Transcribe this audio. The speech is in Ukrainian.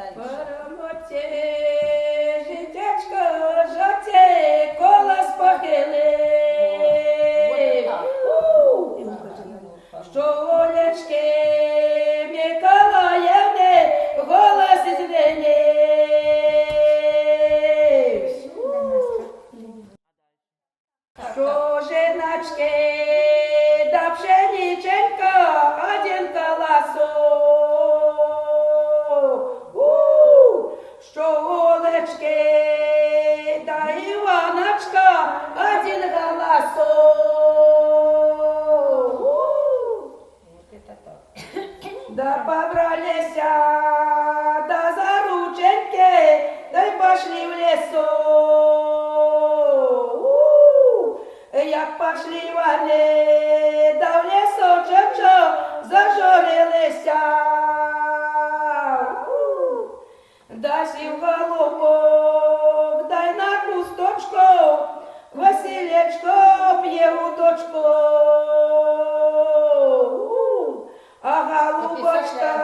далі. Паромоті, життячко, жовтє, колос похилив. Що Олечки Миколаївни голос змінив. Що жіначки да пшениченька один колосок. Що Олечки да Іваночка один голосок. Да побралися, да за рученьки, да й пошли в лесу. Як пошли вони, да в лесочок зажурилися. Да сів голубок, дай на кусточку, Василечко п'є удочку. А голубочка